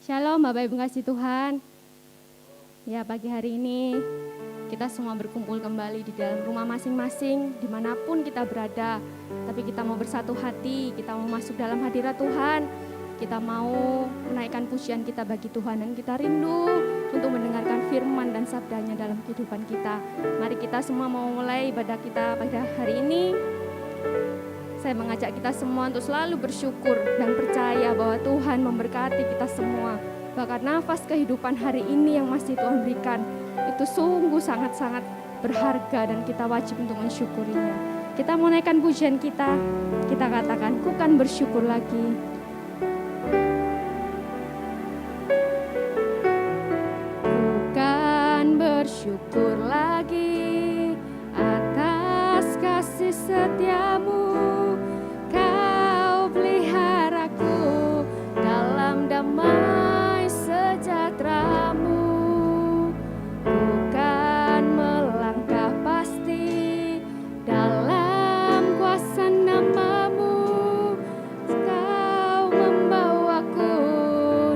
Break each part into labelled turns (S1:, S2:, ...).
S1: Shalom Bapak Ibu kasih Tuhan. Ya, pagi hari ini kita semua berkumpul kembali di dalam rumah masing-masing, dimanapun kita berada. Tapi kita mau bersatu hati, kita mau masuk dalam hadirat Tuhan. Kita mau menaikkan pujian kita bagi Tuhan, dan kita rindu untuk mendengarkan firman dan sabdanya dalam kehidupan kita. Mari kita semua mau mulai ibadah kita pada hari ini. Saya mengajak kita semua untuk selalu bersyukur dan percaya bahwa Tuhan memberkati kita semua. Bahkan nafas kehidupan hari ini yang masih Tuhan berikan, itu sungguh sangat-sangat berharga dan kita wajib untuk mensyukurinya. Kita mau naikkan pujian kita katakan, ku kan bersyukur lagi. Ku kan bersyukur lagi atas kasih setiamu. Damai sejahtera-Mu, bukan melangkah pasti dalam kuasa nama-Mu. Kau membawaku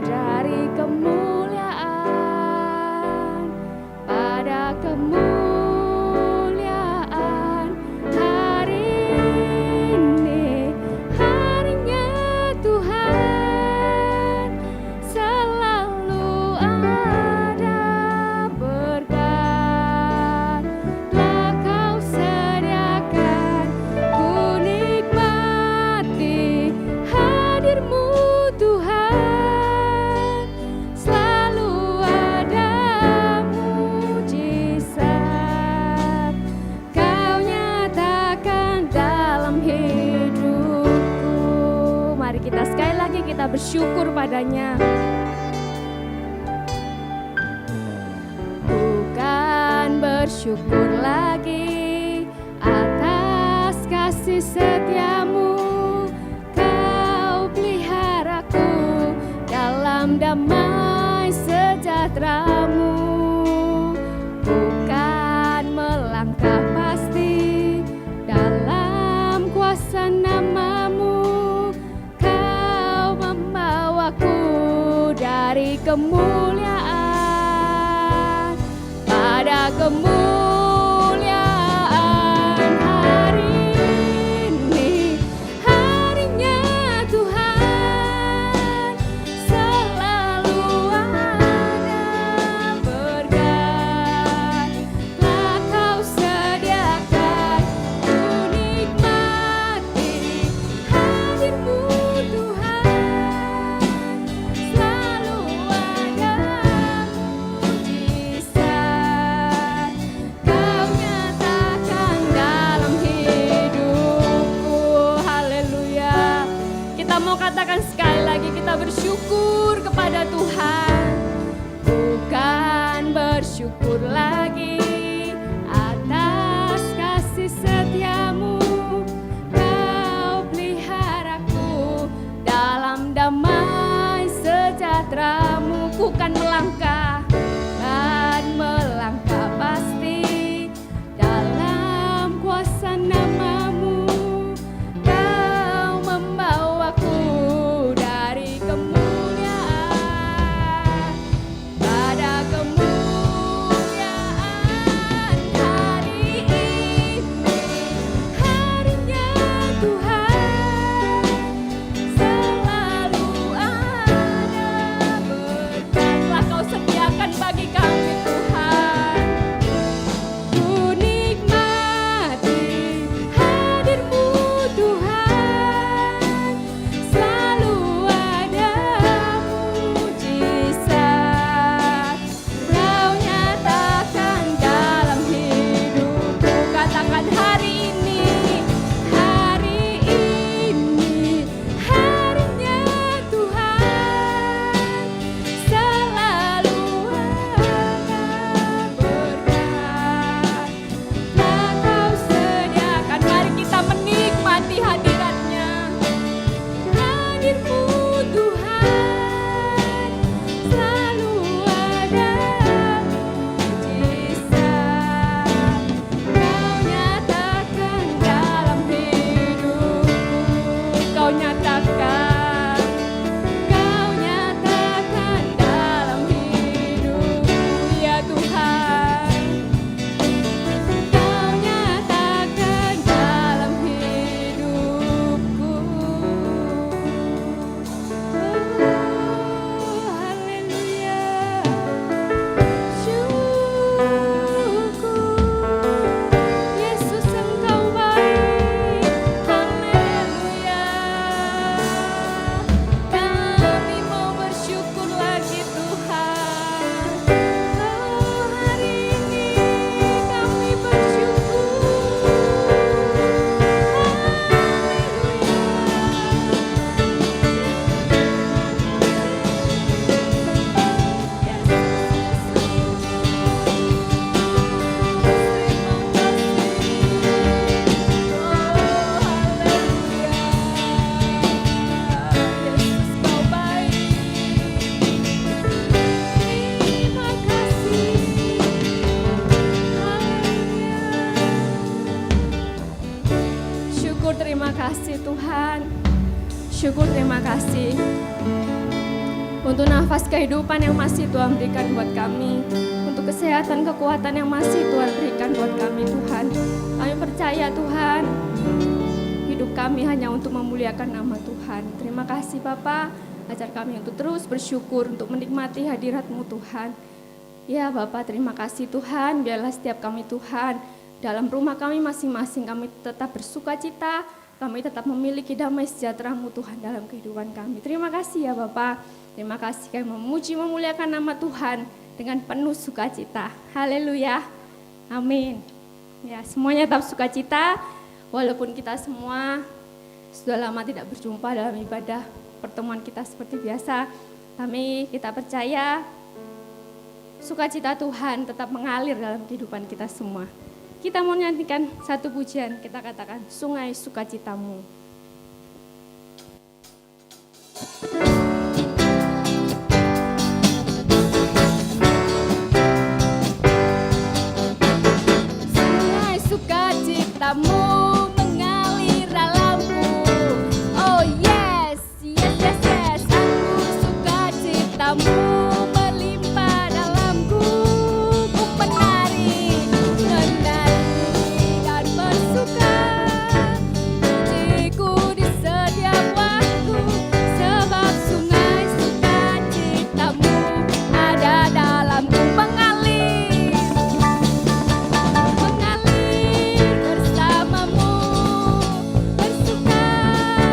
S1: dari kemuliaan pada kemuliaan. Hari ini harinya Tuhan, kita bersyukur padanya. Bukan bersyukur lagi atas kasih setiamu. Kau peliharaku dalam damai sejahtera-Mu. Bukan melangkah pasti dalam kuasa nama-Mu. Dari kemuliaan pada kemuliaan. Hari ini harinya Tuhan, selalu ada berkat. Telah Kau sediakan, ku nikmati hadir-Mu Tuhan. Katakan sekali lagi, kita bersyukur kepada Tuhan. Bukan bersyukur lagi atas kasih setiamu. Kau peliharaku dalam damai sejahtera-Mu. Ku kan melangkah pasti dalam kuasa nama-Mu. Kemuliaan pada kemuliaan. Syukur terima kasih Tuhan. Syukur terima kasih untuk nafas kehidupan yang masih Tuhan berikan buat kami, untuk kesehatan, kekuatan yang masih Tuhan berikan buat kami Tuhan. Kami percaya Tuhan, hidup kami hanya untuk memuliakan nama Tuhan. Terima kasih Bapa, ajar kami untuk terus bersyukur, untuk menikmati hadirat-Mu Tuhan. Ya Bapak, terima kasih Tuhan, biarlah setiap kami Tuhan, dalam rumah kami masing-masing kami tetap bersuka cita, kami tetap memiliki damai sejahtera-Mu Tuhan dalam kehidupan kami. Terima kasih ya Bapak, terima kasih kami memuji memuliakan nama Tuhan dengan penuh sukacita. Haleluya, amin. Ya, semuanya tetap sukacita, walaupun kita semua sudah lama tidak berjumpa dalam ibadah pertemuan kita seperti biasa, tapi kita percaya sukacita Tuhan tetap mengalir dalam kehidupan kita semua. Kita mau nyanyikan satu pujian, kita katakan sungai sukacitamu. Sungai sukacitamu mengalir dalamku. Oh yes, yes, yes, yes. Anggur sukacitamu melimpah dalamku. Ku menari, menari dan bersuka. Pujiku di setiap waktu, sebab sungai sukacitamu ada dalamku. Mengalir, mengalir bersamamu, bersuka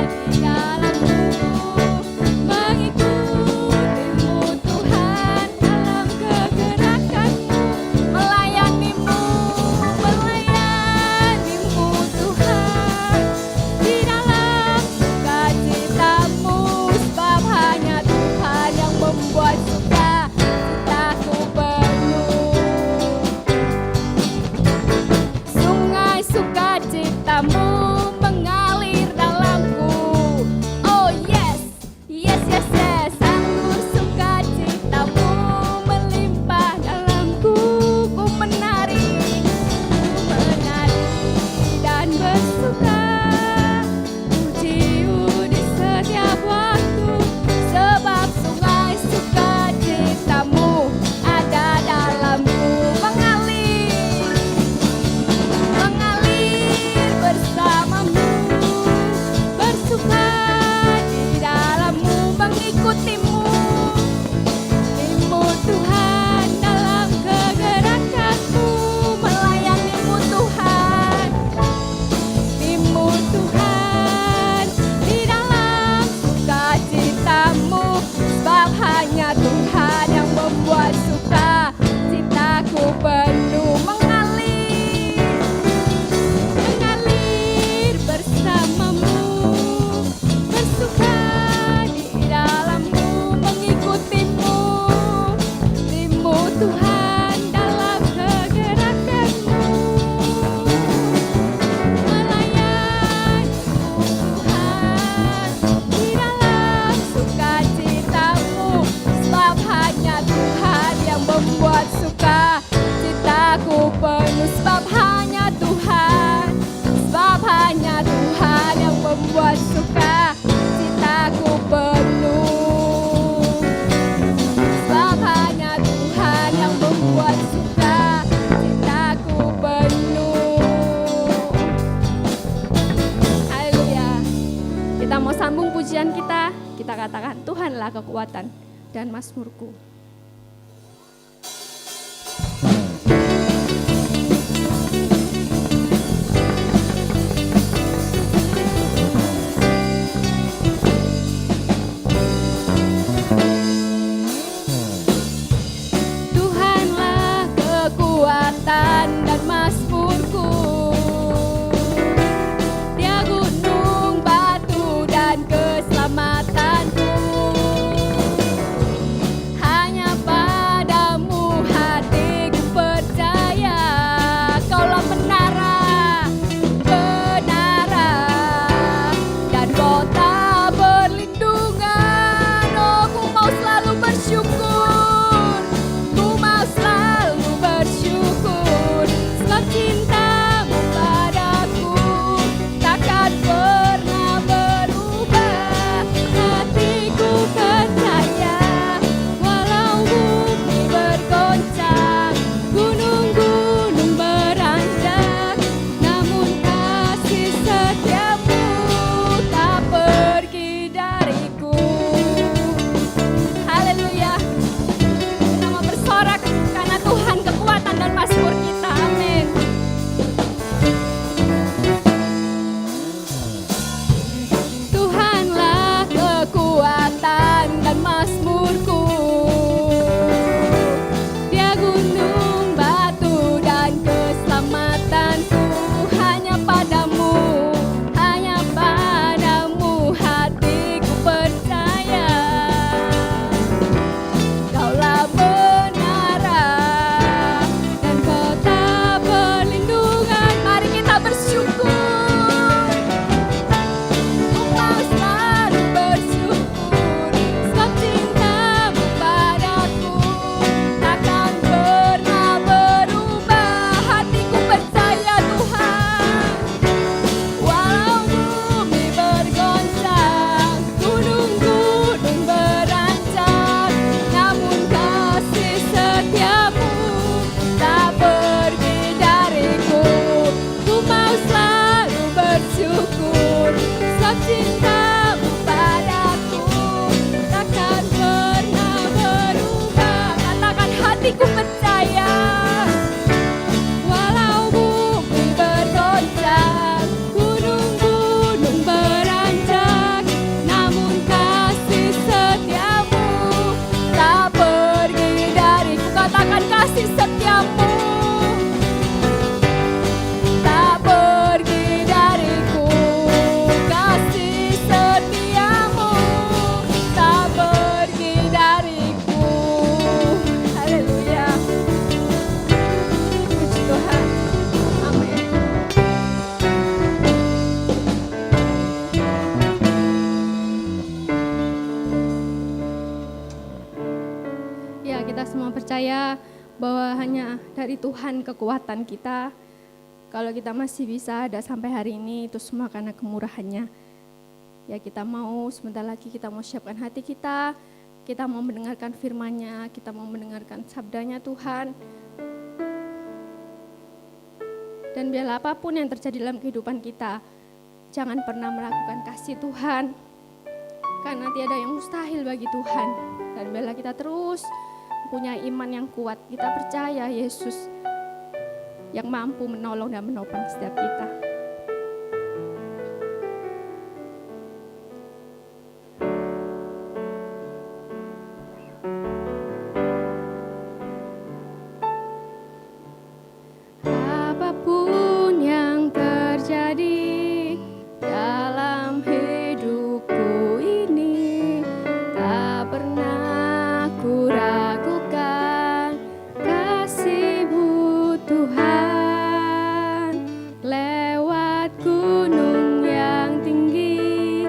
S1: di dalamku, mengikutimu Tuhan dalam kegerakanmu, melayanimu, melayanimu Tuhan di dalam sukacitamu, sebab hanya Tuhan yang membuat sukacitaku penuh. Sungai sukacitamu mengalir dalamku. Oh yes, yes, yes, yes. Anggur sukacitamu melimpah dalamku. Ku menari, menari dan bersuka. Pujimu di setiap waktu, sebab sungai sukacitamu ada dalamku. Mengalir, mengalir bersamamu, bersuka di dalammu, mengikutimu, mengikutimu Tuhan dalam kegerakanmu, melayanimu Tuhan, mengikutimu Tuhan di dalam sukacitamu, sebab hanya Tuhan yang membuat sukacitaku penuh. Mengalir, mengalir bersamamu, bersuka di dalammu, mengikutimu, mengikutimu Tuhan dalam kegerakanmu, melayanimu Tuhan di dalam sukacitamu, sebab hanya Tuhan yang membuat sukacitaku penuh. Sebab hanya Tuhan, sebab hanya Tuhan yang membuat sukacitaku penuh. Sebab hanya Tuhan yang membuat sukacitaku penuh. Haleluya. Kita mau sambung pujian kita katakan Tuhanlah kekuatan dan mazmurku. Tuhanlah kekuatan dan mazmurku. Dia gunung, batu dan keselamatanku. percaya bahwa hanya dari Tuhan kekuatan kita. Kalau kita masih bisa ada sampai hari ini, itu semua karena kemurahannya. Ya kita mau sebentar lagi kita mau siapkan hati kita mau mendengarkan firman-Nya, kita mau mendengarkan sabdanya Tuhan. Dan biarlah apapun yang terjadi dalam kehidupan kita, jangan pernah melakukan kasih Tuhan. Karena tiada yang mustahil bagi Tuhan. Dan biarlah kita terus punya iman yang kuat. Kita percaya Yesus yang mampu menolong dan menopang setiap kita. Apapun yang terjadi dalam hidupku ini, tak pernah ku ragukan kasih-Mu Tuhan. Lewat gunung yang tinggi,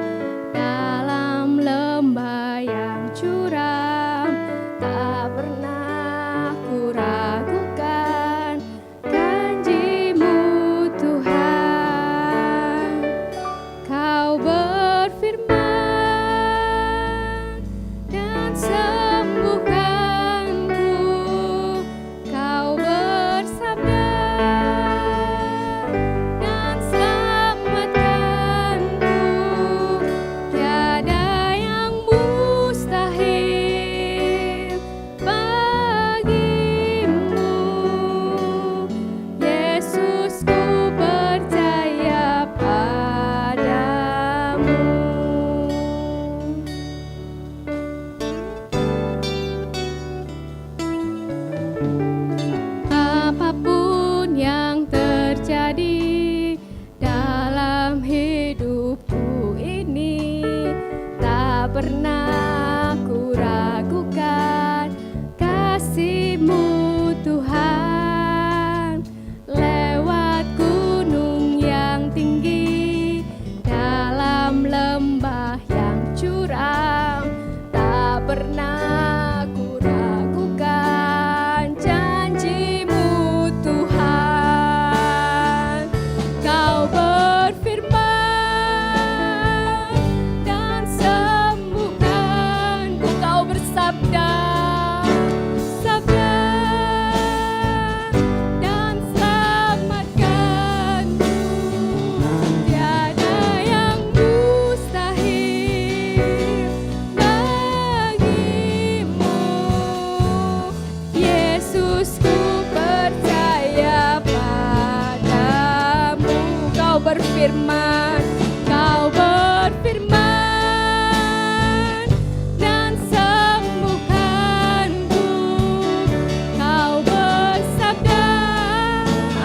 S1: dalam lembah yang curam, tak pernah ku ragukan janji-Mu Tuhan. Kau berfirman dan sembuhkanku, Kau bersabda dan selamatkanku. Tiada yang mustahil bagimu, Yesus, ku percaya padamu. Apapun yang terjadi dalam hidupku ini, tak pernah ku ragukan kasih-Mu Tuhan. Lewat gunung yang tinggi, dalam lembah yang curam, tak pernah ku ragukan janji-Mu Tuhan. Kau berfirman dan sembuhkanku, Kau bersabda dan selamatkanku. Tiada yang mustahil bagimu, Yesus, ku percaya padamu. Kau berfirman dan sembuhkanku, Kau bersabda,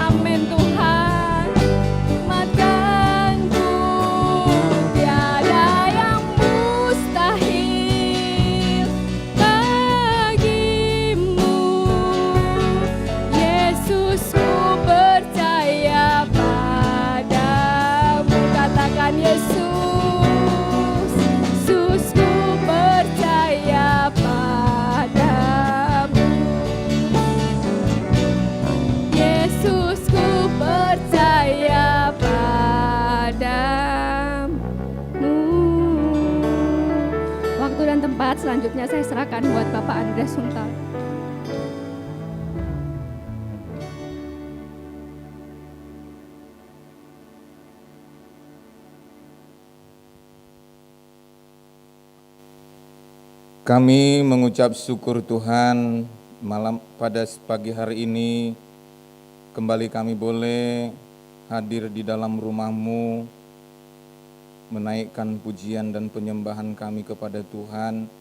S1: amin Tuhan, selamatkanku. Tiada yang mustahil bagimu, Yesus, ku percaya padamu. Katakan Yesus, Yesus, ku percaya padamu. Yesus, ku percaya padamu. Waktu dan tempat selanjutnya saya serahkan buat Bapak Andreas Suntal.
S2: Kami mengucap syukur Tuhan pada pagi hari ini kembali kami boleh hadir di dalam rumah-Mu, menaikkan pujian dan penyembahan kami kepada Tuhan.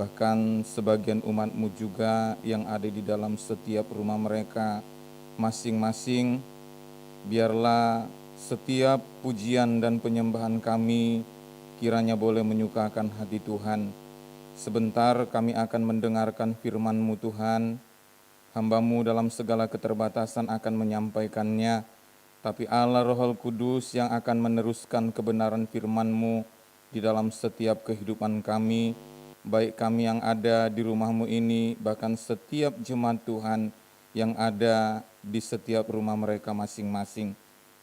S2: Bahkan sebagian umat-Mu juga yang ada di dalam setiap rumah mereka masing-masing, biarlah setiap pujian dan penyembahan kami kiranya boleh menyukakan hati Tuhan. Sebentar kami akan mendengarkan firman-Mu Tuhan. Hamba-Mu dalam segala keterbatasan akan menyampaikannya, tapi Allah Roh Kudus yang akan meneruskan kebenaran firman-Mu di dalam setiap kehidupan kami. baik kami yang ada di rumah-Mu ini, bahkan setiap jemaat Tuhan yang ada di setiap rumah mereka masing-masing.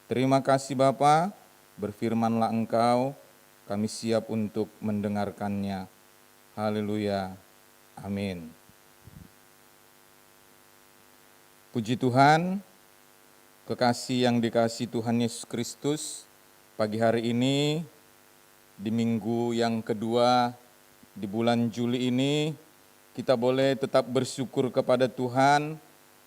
S2: Terima kasih Bapa, berfirmanlah Engkau, kami siap untuk mendengarkannya. Haleluya, amin. Puji Tuhan, kekasih yang dikasihi Tuhan Yesus Kristus, pagi hari ini di minggu yang kedua di bulan Juli ini, kita boleh tetap bersyukur kepada Tuhan,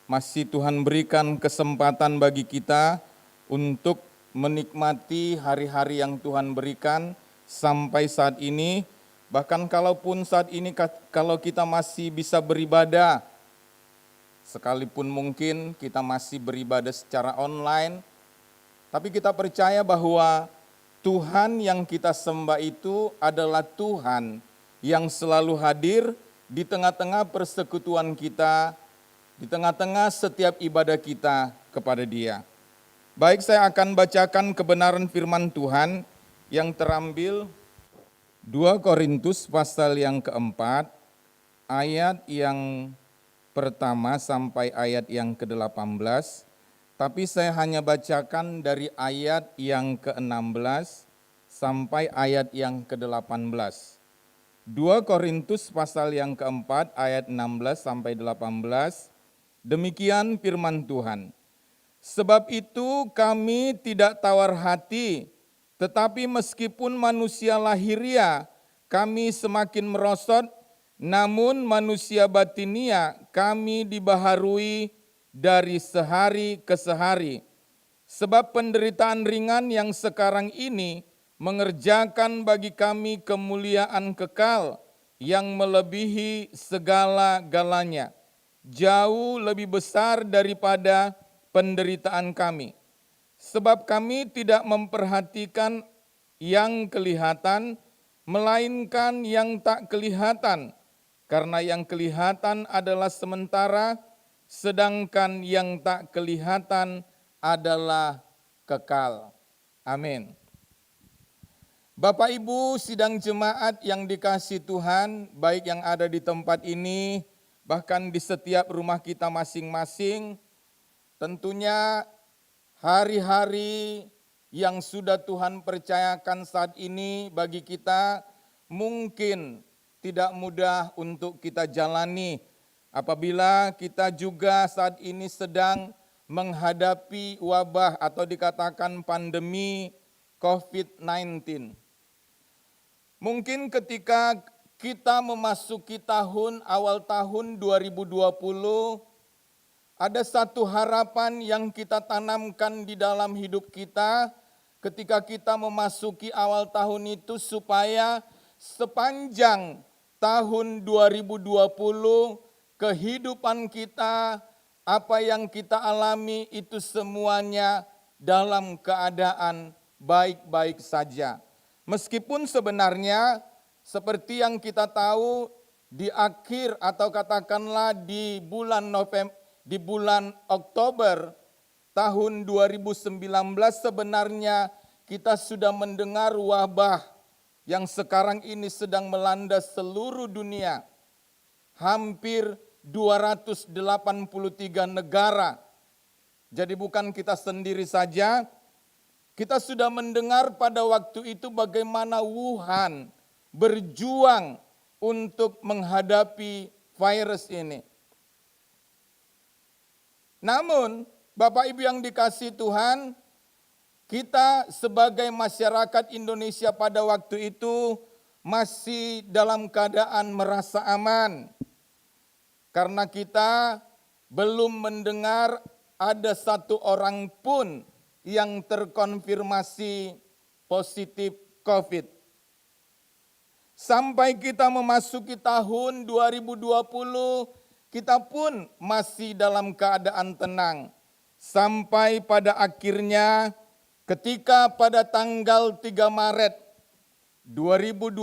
S2: masih Tuhan berikan kesempatan bagi kita untuk menikmati hari-hari yang Tuhan berikan sampai saat ini. Bahkan kalaupun saat ini kalau kita masih bisa beribadah, sekalipun mungkin kita masih beribadah secara online, tapi kita percaya bahwa Tuhan yang kita sembah itu adalah Tuhan yang selalu hadir di tengah-tengah persekutuan kita, di tengah-tengah setiap ibadah kita kepada Dia. Baik, saya akan bacakan kebenaran firman Tuhan yang terambil 2 Korintus pasal yang keempat, ayat yang pertama sampai ayat yang ke-18, tapi saya hanya bacakan dari ayat yang ke-16 sampai ayat yang ke-18. 2 Korintus pasal yang keempat ayat 16 sampai 18, demikian firman Tuhan. Sebab itu kami tidak tawar hati, tetapi meskipun manusia lahiria kami semakin merosot, namun manusia batinia kami dibaharui dari sehari ke sehari. Sebab penderitaan ringan yang sekarang ini mengerjakan bagi kami kemuliaan kekal yang melebihi segala-galanya, jauh lebih besar daripada penderitaan kami. Sebab kami tidak memperhatikan yang kelihatan, melainkan yang tak kelihatan. Karena yang kelihatan adalah sementara, sedangkan yang tak kelihatan adalah kekal. Amin. Bapak Ibu sidang jemaat yang dikasihi Tuhan, baik yang ada di tempat ini, bahkan di setiap rumah kita masing-masing, tentunya hari-hari yang sudah Tuhan percayakan saat ini bagi kita mungkin tidak mudah untuk kita jalani apabila kita juga saat ini sedang menghadapi wabah atau dikatakan pandemi COVID-19. Mungkin ketika kita memasuki awal tahun 2020, ada satu harapan yang kita tanamkan di dalam hidup kita ketika kita memasuki awal tahun itu supaya sepanjang tahun 2020 kehidupan kita, apa yang kita alami itu semuanya dalam keadaan baik-baik saja. Meskipun sebenarnya seperti yang kita tahu di akhir atau katakanlah di bulan Oktober tahun 2019 sebenarnya kita sudah mendengar wabah yang sekarang ini sedang melanda seluruh dunia. Hampir 283 negara. Jadi bukan kita sendiri saja, kita sudah mendengar pada waktu itu bagaimana Wuhan berjuang untuk menghadapi virus ini. Namun, Bapak Ibu yang dikasihi Tuhan, kita sebagai masyarakat Indonesia pada waktu itu masih dalam keadaan merasa aman. Karena kita belum mendengar ada satu orang pun yang terkonfirmasi positif COVID. Sampai kita memasuki tahun 2020, kita pun masih dalam keadaan tenang. Sampai pada akhirnya ketika pada tanggal 3 Maret 2020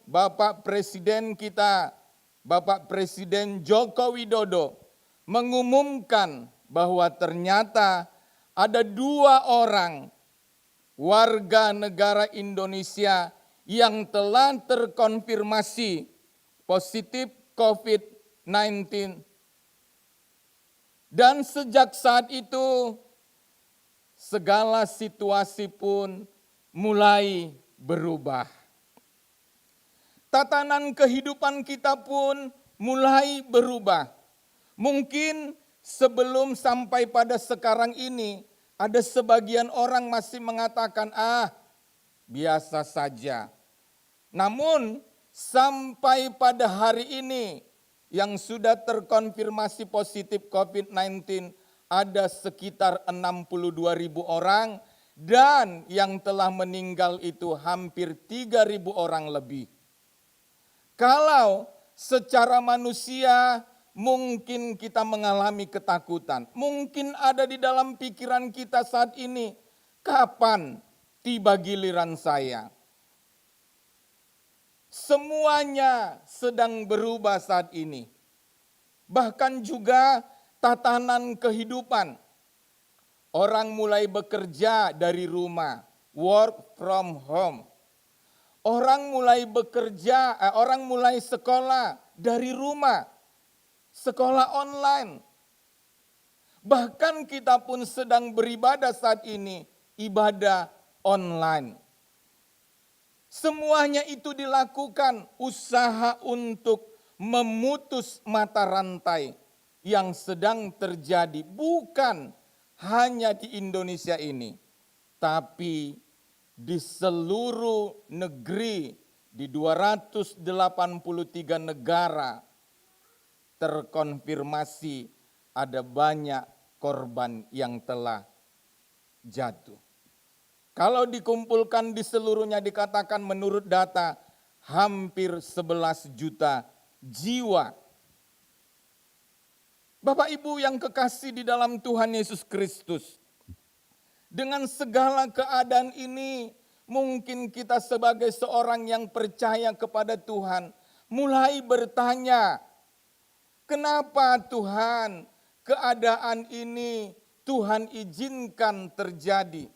S2: Bapak Presiden kita, Bapak Presiden Joko Widodo mengumumkan bahwa ternyata ada 2 orang warga negara Indonesia yang telah terkonfirmasi positif COVID-19. Dan sejak saat itu, segala situasi pun mulai berubah. Tatanan kehidupan kita pun mulai berubah. Mungkin sebelum sampai pada sekarang ini, ada sebagian orang masih mengatakan, biasa saja. Namun sampai pada hari ini yang sudah terkonfirmasi positif COVID-19 ada sekitar 62.000 orang dan yang telah meninggal itu hampir 3.000 orang lebih. Kalau secara manusia mungkin kita mengalami ketakutan, mungkin ada di dalam pikiran kita saat ini, kapan tiba giliran saya? Semuanya sedang berubah saat ini. Bahkan juga tatanan kehidupan. Orang mulai bekerja dari rumah, work from home. Orang mulai bekerja, orang mulai sekolah dari rumah, sekolah online. Bahkan kita pun sedang beribadah saat ini, ibadah online. Semuanya itu dilakukan usaha untuk memutus mata rantai yang sedang terjadi bukan hanya di Indonesia ini, tapi di seluruh negeri, di 283 negara terkonfirmasi ada banyak korban yang telah jatuh. Kalau dikumpulkan di seluruhnya dikatakan menurut data hampir 11 juta jiwa. Bapak Ibu yang kekasih di dalam Tuhan Yesus Kristus, dengan segala keadaan ini, mungkin kita sebagai seorang yang percaya kepada Tuhan, mulai bertanya, kenapa Tuhan keadaan ini Tuhan izinkan terjadi?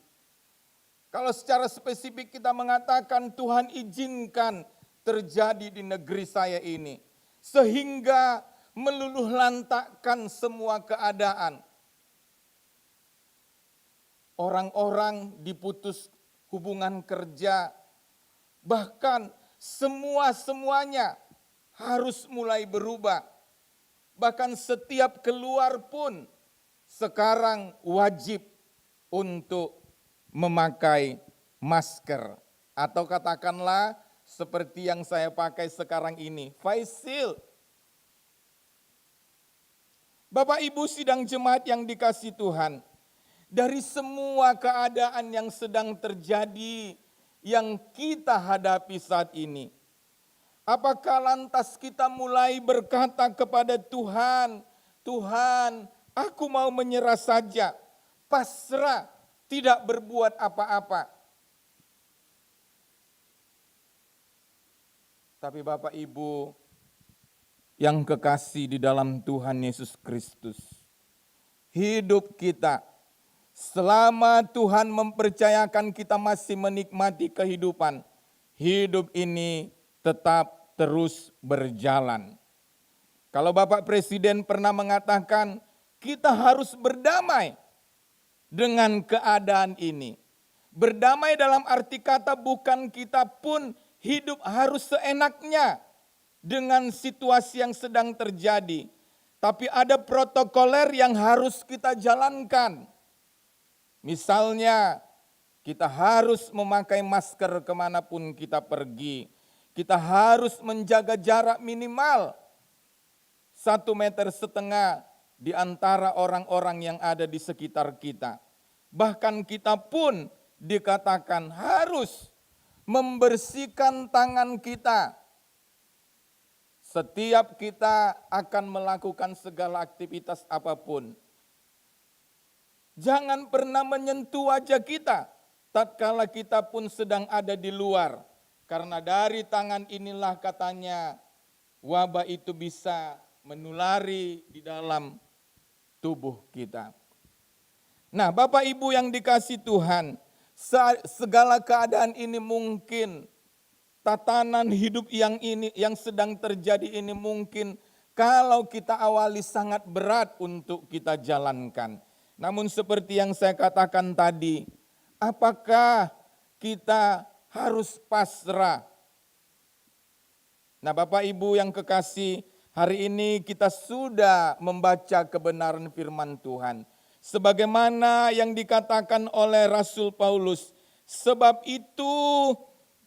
S2: Kalau secara spesifik kita mengatakan Tuhan izinkan terjadi di negeri saya ini, sehingga meluluh lantakkan semua keadaan. Orang-orang diputus hubungan kerja, bahkan semuanya harus mulai berubah. Bahkan setiap keluar pun sekarang wajib untuk memakai masker. Atau katakanlah seperti yang saya pakai sekarang ini, face shield. Bapak Ibu sidang jemaat yang dikasihi Tuhan, dari semua keadaan yang sedang terjadi, yang kita hadapi saat ini, apakah lantas kita mulai berkata kepada Tuhan, Tuhan, aku mau menyerah saja, pasrah, tidak berbuat apa-apa. Tapi Bapak Ibu yang kekasih di dalam Tuhan Yesus Kristus, hidup kita selama Tuhan mempercayakan kita masih menikmati kehidupan, hidup ini tetap terus berjalan. Kalau Bapak Presiden pernah mengatakan, kita harus berdamai dengan keadaan ini. Berdamai dalam arti kata bukan kita pun hidup harus seenaknya dengan situasi yang sedang terjadi. Tapi ada protokoler yang harus kita jalankan. Misalnya, kita harus memakai masker kemanapun kita pergi. Kita harus menjaga jarak minimal 1,5 meter di antara orang-orang yang ada di sekitar kita. Bahkan kita pun dikatakan harus membersihkan tangan kita. Setiap kita akan melakukan segala aktivitas apapun. Jangan pernah menyentuh wajah kita tatkala kita pun sedang ada di luar. Karena dari tangan inilah katanya wabah itu bisa menulari di dalam tubuh kita. Nah, Bapak Ibu yang dikasihi Tuhan, segala keadaan ini mungkin tatanan hidup yang sedang terjadi ini mungkin kalau kita awali sangat berat untuk kita jalankan. Namun seperti yang saya katakan tadi, apakah kita harus pasrah? Nah, Bapak Ibu yang kekasih, hari ini kita sudah membaca kebenaran firman Tuhan. Sebagaimana yang dikatakan oleh Rasul Paulus, sebab itu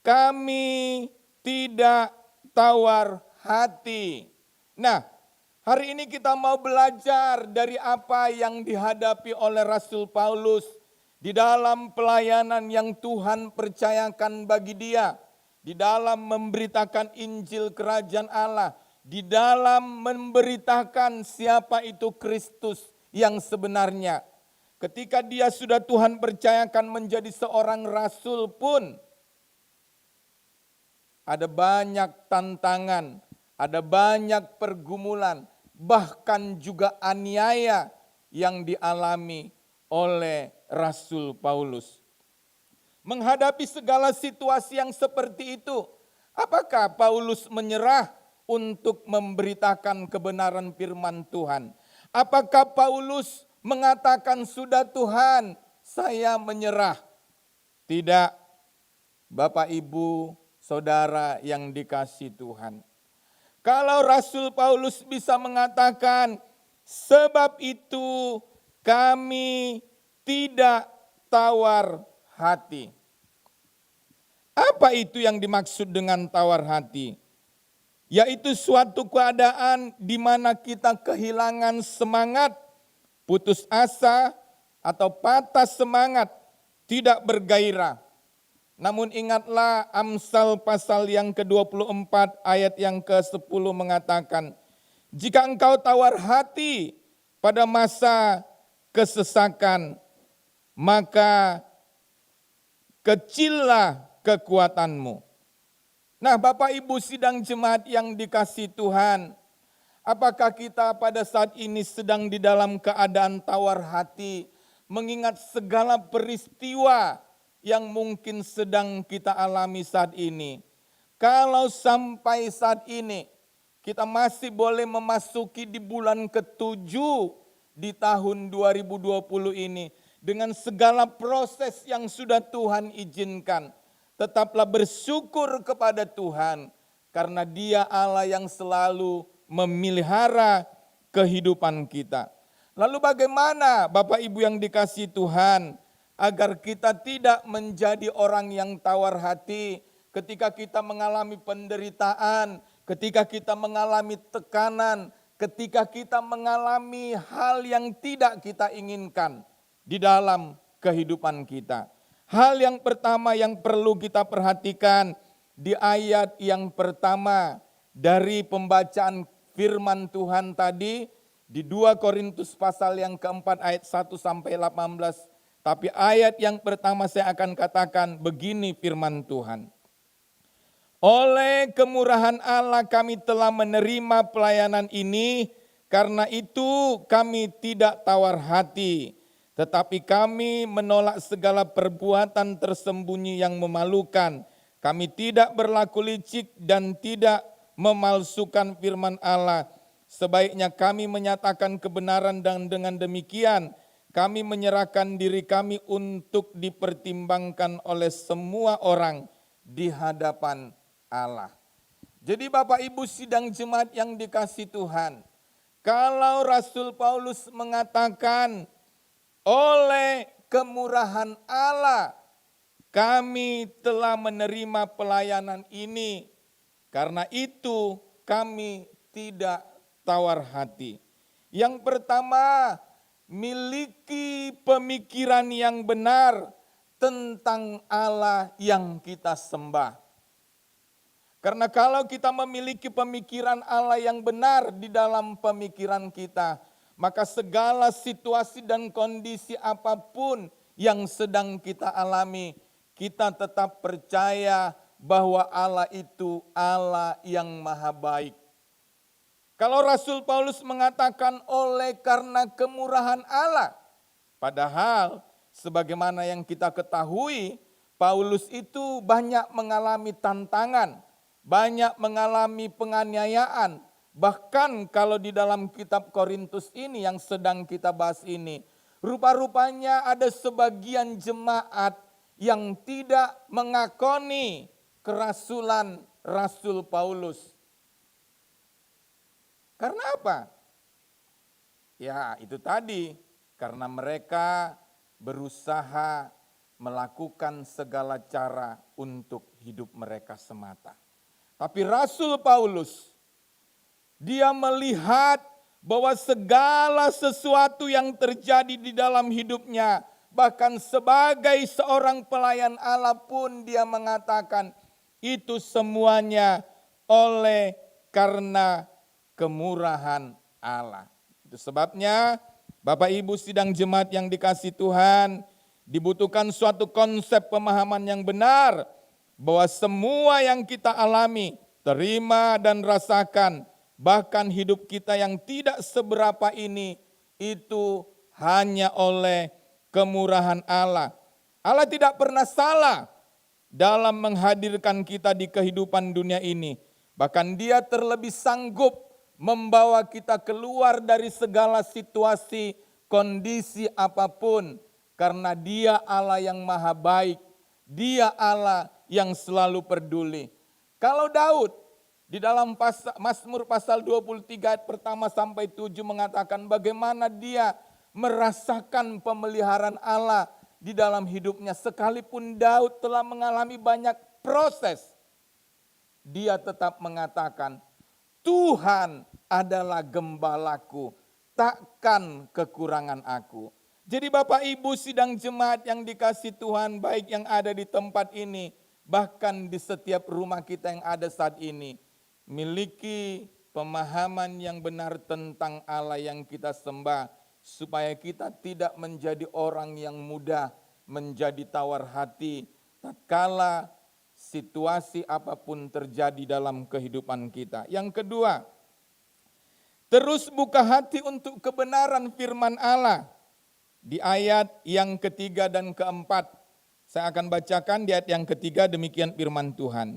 S2: kami tidak tawar hati. Nah, hari ini kita mau belajar dari apa yang dihadapi oleh Rasul Paulus di dalam pelayanan yang Tuhan percayakan bagi dia, di dalam memberitakan Injil Kerajaan Allah, di dalam memberitakan siapa itu Kristus yang sebenarnya. Ketika dia sudah Tuhan percayakan menjadi seorang rasul pun, ada banyak tantangan, ada banyak pergumulan, bahkan juga aniaya yang dialami oleh Rasul Paulus. Menghadapi segala situasi yang seperti itu, apakah Paulus menyerah untuk memberitakan kebenaran firman Tuhan? Apakah Paulus mengatakan, sudah Tuhan, saya menyerah? Tidak, Bapak Ibu, Saudara yang dikasihi Tuhan. Kalau Rasul Paulus bisa mengatakan, sebab itu kami tidak tawar hati. Apa itu yang dimaksud dengan tawar hati? Yaitu suatu keadaan di mana kita kehilangan semangat, putus asa, atau patah semangat, tidak bergairah. Namun ingatlah Amsal pasal yang ke-24 ayat yang ke-10 mengatakan, jika engkau tawar hati pada masa kesesakan, maka kecillah kekuatanmu. Nah, Bapak Ibu sidang jemaat yang dikasihi Tuhan, apakah kita pada saat ini sedang di dalam keadaan tawar hati, mengingat segala peristiwa yang mungkin sedang kita alami saat ini? Kalau sampai saat ini kita masih boleh memasuki di bulan ke-7 di tahun 2020 ini, dengan segala proses yang sudah Tuhan izinkan, tetaplah bersyukur kepada Tuhan, karena Dia Allah yang selalu memelihara kehidupan kita. Lalu bagaimana Bapak Ibu yang dikasihi Tuhan, agar kita tidak menjadi orang yang tawar hati ketika kita mengalami penderitaan, ketika kita mengalami tekanan, ketika kita mengalami hal yang tidak kita inginkan di dalam kehidupan kita. Hal yang pertama yang perlu kita perhatikan di ayat yang pertama dari pembacaan firman Tuhan tadi di 2 Korintus pasal yang keempat ayat 1 sampai 18. Tapi ayat yang pertama saya akan katakan begini firman Tuhan. Oleh kemurahan Allah kami telah menerima pelayanan ini, karena itu kami tidak tawar hati. Tetapi kami menolak segala perbuatan tersembunyi yang memalukan. Kami tidak berlaku licik dan tidak memalsukan firman Allah. Sebaiknya kami menyatakan kebenaran, dan dengan demikian kami menyerahkan diri kami untuk dipertimbangkan oleh semua orang di hadapan Allah. Jadi Bapak Ibu sidang jemaat yang dikasihi Tuhan, kalau Rasul Paulus mengatakan, oleh kemurahan Allah kami telah menerima pelayanan ini, karena itu kami tidak tawar hati. Yang pertama, miliki pemikiran yang benar tentang Allah yang kita sembah. Karena kalau kita memiliki pemikiran Allah yang benar di dalam pemikiran kita, maka segala situasi dan kondisi apapun yang sedang kita alami, kita tetap percaya bahwa Allah itu Allah yang maha baik. Kalau Rasul Paulus mengatakan oleh karena kemurahan Allah, padahal sebagaimana yang kita ketahui, Paulus itu banyak mengalami tantangan, banyak mengalami penganiayaan. Bahkan kalau di dalam kitab Korintus ini yang sedang kita bahas ini, rupa-rupanya ada sebagian jemaat yang tidak mengakoni kerasulan Rasul Paulus. Karena apa? Ya itu tadi, karena mereka berusaha melakukan segala cara untuk hidup mereka semata. Tapi Rasul Paulus, dia melihat bahwa segala sesuatu yang terjadi di dalam hidupnya, bahkan sebagai seorang pelayan Allah pun dia mengatakan, itu semuanya oleh karena kemurahan Allah. Itu sebabnya Bapak Ibu sidang jemaat yang dikasihi Tuhan, dibutuhkan suatu konsep pemahaman yang benar bahwa semua yang kita alami, terima dan rasakan, bahkan hidup kita yang tidak seberapa ini, itu hanya oleh kemurahan Allah. Allah tidak pernah salah dalam menghadirkan kita di kehidupan dunia ini. Bahkan Dia terlebih sanggup membawa kita keluar dari segala situasi, kondisi apapun. Karena Dia Allah yang maha baik, Dia Allah yang selalu peduli. Kalau Daud di dalam Mazmur pasal 23 ayat pertama sampai 7 mengatakan bagaimana dia merasakan pemeliharaan Allah di dalam hidupnya. Sekalipun Daud telah mengalami banyak proses, dia tetap mengatakan, Tuhan adalah gembalaku, takkan kekurangan aku. Jadi Bapak Ibu sidang jemaat yang dikasihi Tuhan, baik yang ada di tempat ini, bahkan di setiap rumah kita yang ada saat ini, miliki pemahaman yang benar tentang Allah yang kita sembah, supaya kita tidak menjadi orang yang mudah menjadi tawar hati, tatkala situasi apapun terjadi dalam kehidupan kita. Yang kedua, terus buka hati untuk kebenaran firman Allah. Di ayat yang ketiga dan keempat, saya akan bacakan di ayat yang ketiga, demikian firman Tuhan.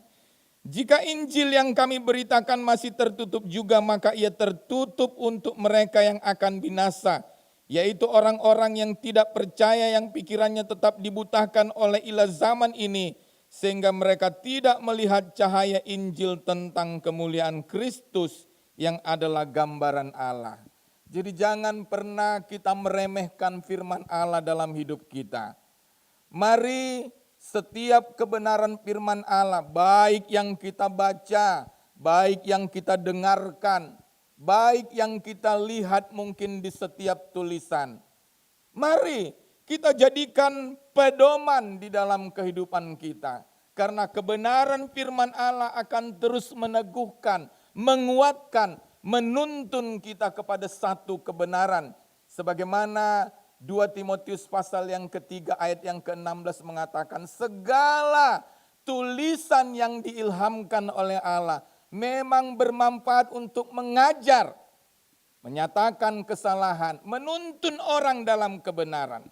S2: Jika Injil yang kami beritakan masih tertutup juga, maka ia tertutup untuk mereka yang akan binasa, yaitu orang-orang yang tidak percaya, yang pikirannya tetap dibutahkan oleh ilah zaman ini, sehingga mereka tidak melihat cahaya Injil tentang kemuliaan Kristus yang adalah gambaran Allah. Jadi jangan pernah kita meremehkan firman Allah dalam hidup kita. Mari setiap kebenaran firman Allah, baik yang kita baca, baik yang kita dengarkan, baik yang kita lihat mungkin di setiap tulisan, mari kita jadikan pedoman di dalam kehidupan kita. Karena kebenaran firman Allah akan terus meneguhkan, menguatkan, menuntun kita kepada satu kebenaran. Sebagaimana 2 Timotius pasal yang ketiga ayat yang ke-16 mengatakan, segala tulisan yang diilhamkan oleh Allah memang bermanfaat untuk mengajar, menyatakan kesalahan, menuntun orang dalam kebenaran.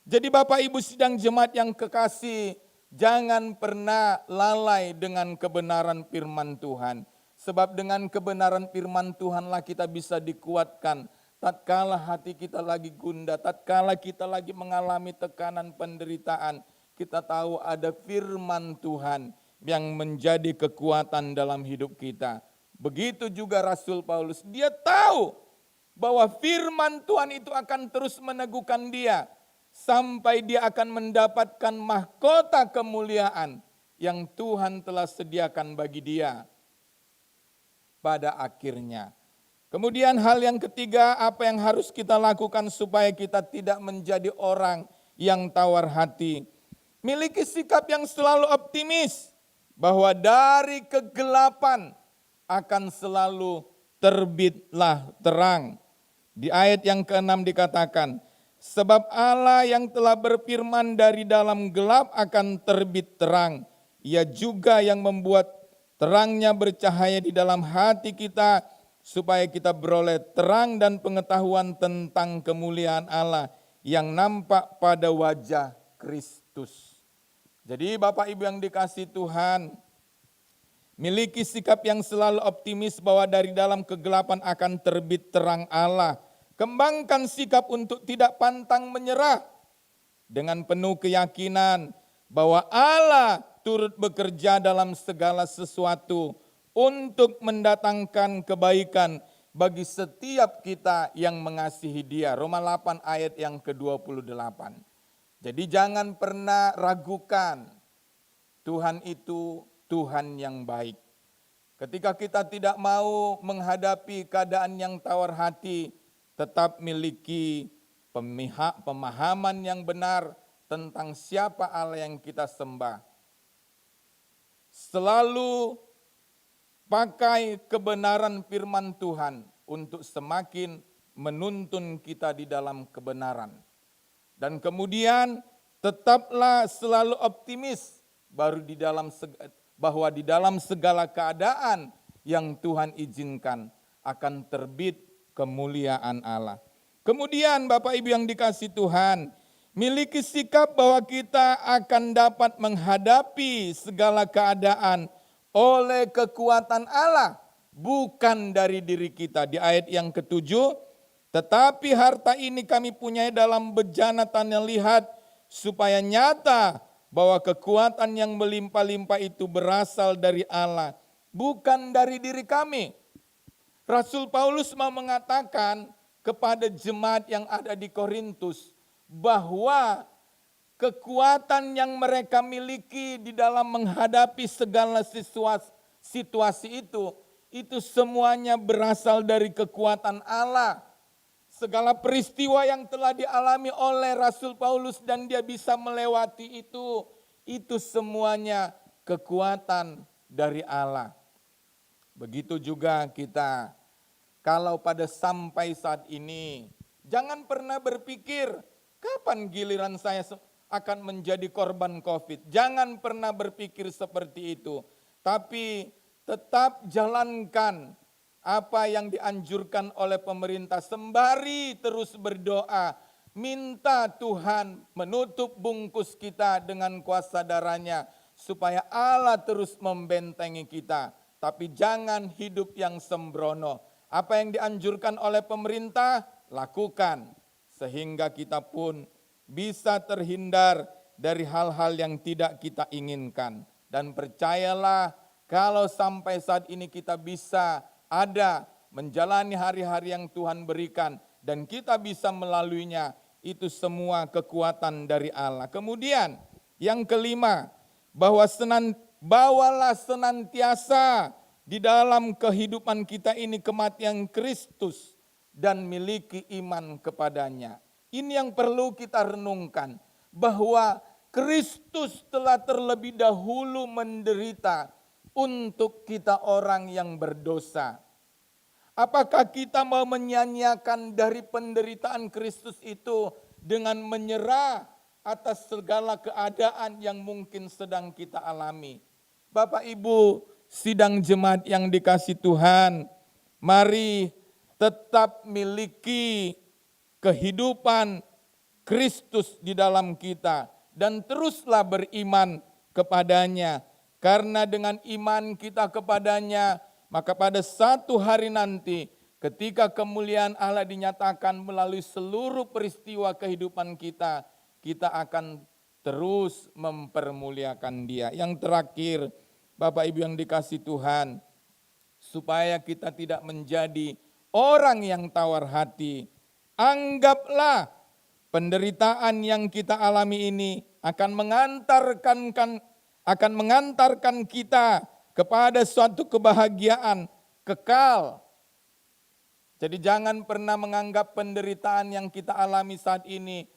S2: Jadi Bapak Ibu sidang jemaat yang kekasih, jangan pernah lalai dengan kebenaran firman Tuhan. Sebab dengan kebenaran firman Tuhanlah kita bisa dikuatkan. Tatkala hati kita lagi gundah, tatkala kita lagi mengalami tekanan penderitaan, kita tahu ada firman Tuhan yang menjadi kekuatan dalam hidup kita. Begitu juga Rasul Paulus, dia tahu bahwa firman Tuhan itu akan terus meneguhkan dia, sampai dia akan mendapatkan mahkota kemuliaan yang Tuhan telah sediakan bagi dia pada akhirnya. Kemudian hal yang ketiga, apa yang harus kita lakukan supaya kita tidak menjadi orang yang tawar hati? Miliki sikap yang selalu optimis, bahwa dari kegelapan akan selalu terbitlah terang. Di ayat yang ke-6 dikatakan, sebab Allah yang telah berfirman dari dalam gelap akan terbit terang. Ia juga yang membuat terangnya bercahaya di dalam hati kita, supaya kita beroleh terang dan pengetahuan tentang kemuliaan Allah yang nampak pada wajah Kristus. Jadi Bapak Ibu yang dikasihi Tuhan, miliki sikap yang selalu optimis bahwa dari dalam kegelapan akan terbit terang Allah. Kembangkan sikap untuk tidak pantang menyerah dengan penuh keyakinan bahwa Allah turut bekerja dalam segala sesuatu untuk mendatangkan kebaikan bagi setiap kita yang mengasihi Dia. Roma 8 ayat yang ke-28. Jadi jangan pernah ragukan, Tuhan itu Tuhan yang baik. Ketika kita tidak mau menghadapi keadaan yang tawar hati, tetap miliki pemahaman yang benar tentang siapa Allah yang kita sembah. Selalu pakai kebenaran firman Tuhan untuk semakin menuntun kita di dalam kebenaran. Dan kemudian tetaplah selalu optimis bahwa di dalam segala keadaan yang Tuhan izinkan akan terbit kemuliaan Allah. Kemudian Bapak Ibu yang dikasihi Tuhan, miliki sikap bahwa kita akan dapat menghadapi segala keadaan oleh kekuatan Allah, bukan dari diri kita. Di ayat yang ke-7, tetapi harta ini kami punyai dalam bejana tanah liat, supaya nyata bahwa kekuatan yang melimpah-limpah itu berasal dari Allah, bukan dari diri kami. Rasul Paulus mau mengatakan kepada jemaat yang ada di Korintus bahwa kekuatan yang mereka miliki di dalam menghadapi segala situasi itu semuanya berasal dari kekuatan Allah. Segala peristiwa yang telah dialami oleh Rasul Paulus dan dia bisa melewati itu semuanya kekuatan dari Allah. Begitu juga kita, kalau pada sampai saat ini, jangan pernah berpikir, kapan giliran saya akan menjadi korban COVID. Jangan pernah berpikir seperti itu. Tapi tetap jalankan apa yang dianjurkan oleh pemerintah. Sembari terus berdoa, minta Tuhan menutup bungkus kita dengan kuasa darahnya, supaya Allah terus membentengi kita. Tapi jangan hidup yang sembrono. Apa yang dianjurkan oleh pemerintah, lakukan. Sehingga kita pun bisa terhindar dari hal-hal yang tidak kita inginkan. Dan percayalah, kalau sampai saat ini kita bisa ada menjalani hari-hari yang Tuhan berikan, dan kita bisa melaluinya, itu semua kekuatan dari Allah. Kemudian yang kelima, bawalah senantiasa di dalam kehidupan kita ini kematian Kristus dan miliki iman kepadanya. Ini yang perlu kita renungkan, bahwa Kristus telah terlebih dahulu menderita untuk kita orang yang berdosa. Apakah kita mau menyanyiakan dari penderitaan Kristus itu dengan menyerah atas segala keadaan yang mungkin sedang kita alami? Bapak Ibu, sidang jemaat yang dikasihi Tuhan, mari tetap miliki kehidupan Kristus di dalam kita dan teruslah beriman kepadanya. Karena dengan iman kita kepadanya, maka pada satu hari nanti ketika kemuliaan Allah dinyatakan melalui seluruh peristiwa kehidupan kita, kita akan terus mempermuliakan Dia. Yang terakhir, Bapak Ibu yang dikasihi Tuhan, supaya kita tidak menjadi orang yang tawar hati, anggaplah penderitaan yang kita alami ini akan mengantarkan kita kepada suatu kebahagiaan kekal. Jadi jangan pernah menganggap penderitaan yang kita alami saat ini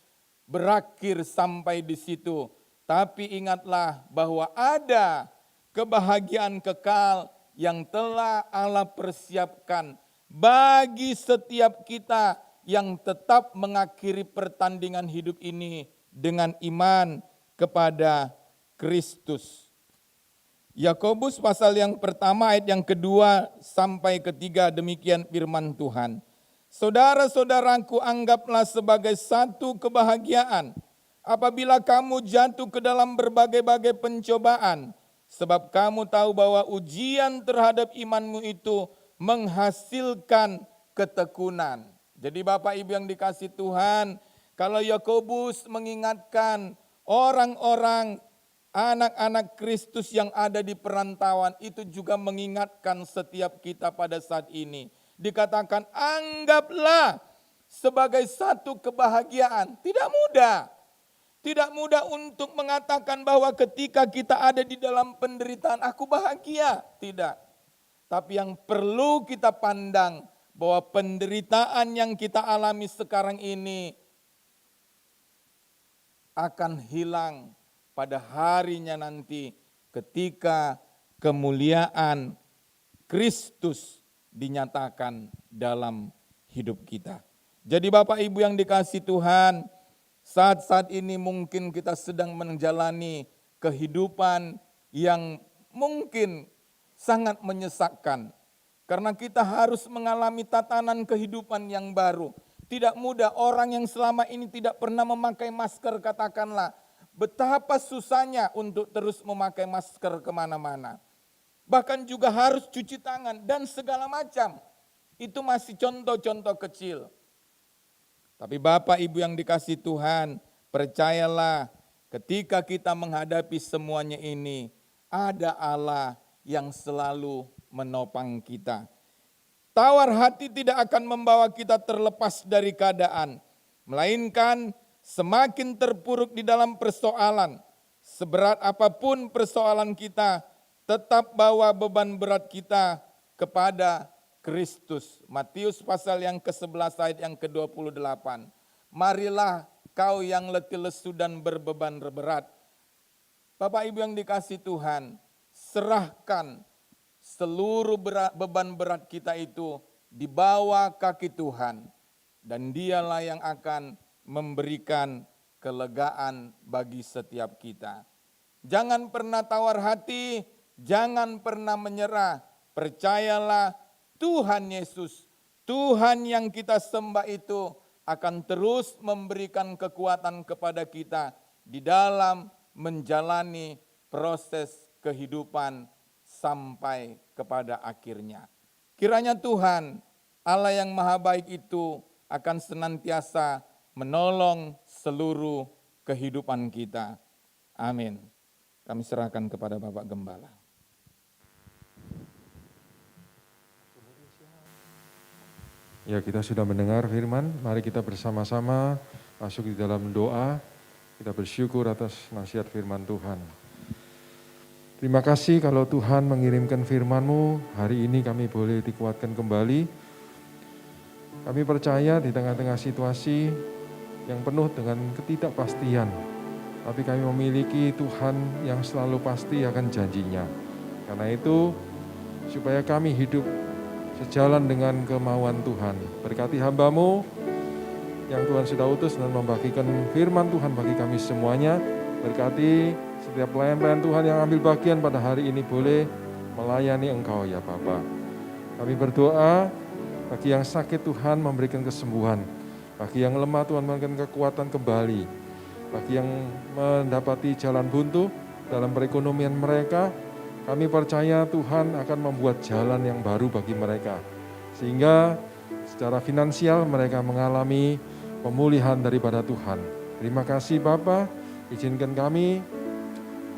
S2: berakhir sampai di situ. Tapi ingatlah bahwa ada kebahagiaan kekal yang telah Allah persiapkan bagi setiap kita yang tetap mengakhiri pertandingan hidup ini dengan iman kepada Kristus. Yakobus pasal yang pertama ayat yang kedua sampai ketiga, demikian firman Tuhan. Saudara-saudaraku, anggaplah sebagai satu kebahagiaan apabila kamu jatuh ke dalam berbagai-bagai pencobaan, sebab kamu tahu bahwa ujian terhadap imanmu itu menghasilkan ketekunan. Jadi Bapak Ibu yang dikasih Tuhan, kalau Yakobus mengingatkan orang-orang anak-anak Kristus yang ada di perantauan, itu juga mengingatkan setiap kita pada saat ini. Dikatakan anggaplah sebagai satu kebahagiaan. Tidak mudah. Tidak mudah untuk mengatakan bahwa ketika kita ada di dalam penderitaan, aku bahagia. Tidak. Tapi yang perlu kita pandang bahwa penderitaan yang kita alami sekarang ini akan hilang pada harinya nanti ketika kemuliaan Kristus dinyatakan dalam hidup kita. Jadi Bapak Ibu yang dikasih Tuhan, saat-saat ini mungkin kita sedang menjalani kehidupan yang mungkin sangat menyesakkan. Karena kita harus mengalami tatanan kehidupan yang baru. Tidak mudah, orang yang selama ini tidak pernah memakai masker, katakanlah betapa susahnya untuk terus memakai masker kemana-mana. Bahkan juga harus cuci tangan dan segala macam. Itu masih contoh-contoh kecil. Tapi Bapak Ibu yang dikasih Tuhan, percayalah ketika kita menghadapi semuanya ini, ada Allah yang selalu menopang kita. Tawar hati tidak akan membawa kita terlepas dari keadaan, melainkan semakin terpuruk di dalam persoalan. Seberat apapun persoalan kita, tetap bawa beban berat kita kepada Kristus. Matius pasal yang ke-11 ayat yang ke-28. Marilah kau yang letih lesu dan berbeban berat. Bapak Ibu yang dikasih Tuhan, serahkan seluruh beban berat kita itu di bawah kaki Tuhan. Dan Dialah yang akan memberikan kelegaan bagi setiap kita. Jangan pernah tawar hati, jangan pernah menyerah. Percayalah Tuhan Yesus, Tuhan yang kita sembah itu akan terus memberikan kekuatan kepada kita di dalam menjalani proses kehidupan sampai kepada akhirnya. Kiranya Tuhan, Allah yang maha baik itu akan senantiasa menolong seluruh kehidupan kita. Amin. Kami serahkan kepada Bapak Gembala.
S3: Ya, kita sudah mendengar firman, mari kita bersama-sama masuk di dalam doa. Kita bersyukur atas nasihat firman Tuhan. Terima kasih kalau Tuhan mengirimkan firman-Mu, hari ini kami boleh dikuatkan kembali. Kami percaya di tengah-tengah situasi yang penuh dengan ketidakpastian, tapi kami memiliki Tuhan yang selalu pasti akan janjinya. Karena itu, supaya kami hidup sejalan dengan kemauan Tuhan. Berkati hamba-Mu yang Tuhan sudah utus dan membagikan firman Tuhan bagi kami semuanya. Berkati setiap pelayan-pelayan Tuhan yang ambil bagian pada hari ini boleh melayani Engkau ya Bapa. Kami berdoa bagi yang sakit Tuhan memberikan kesembuhan. Bagi yang lemah Tuhan memberikan kekuatan kembali. Bagi yang mendapati jalan buntu dalam perekonomian mereka, kami percaya Tuhan akan membuat jalan yang baru bagi mereka. Sehingga secara finansial mereka mengalami pemulihan daripada Tuhan. Terima kasih Bapa, izinkan kami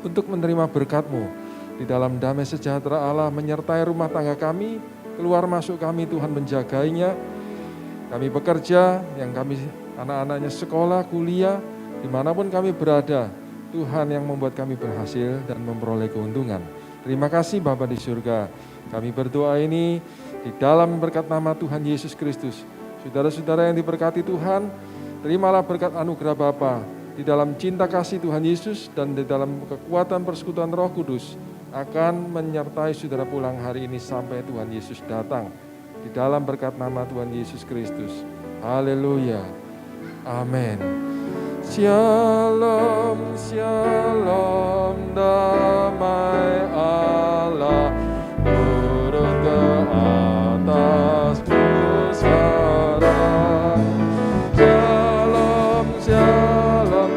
S3: untuk menerima berkat-Mu. Di dalam damai sejahtera Allah menyertai rumah tangga kami, keluar masuk kami Tuhan menjagainya. Kami bekerja, yang kami anak-anaknya sekolah, kuliah, dimanapun kami berada, Tuhan yang membuat kami berhasil dan memperoleh keuntungan. Terima kasih Bapa di surga. Kami berdoa ini di dalam berkat nama Tuhan Yesus Kristus. Saudara-saudara yang diberkati Tuhan, terimalah berkat anugerah Bapa di dalam cinta kasih Tuhan Yesus dan di dalam kekuatan persekutuan Roh Kudus akan menyertai saudara pulang hari ini sampai Tuhan Yesus datang. Di dalam berkat nama Tuhan Yesus Kristus. Haleluya. Amin. Shalom, shalom, damai Allah turun ke atas pusara. Shalom, shalom,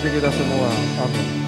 S3: memberkati kita semua. Amin.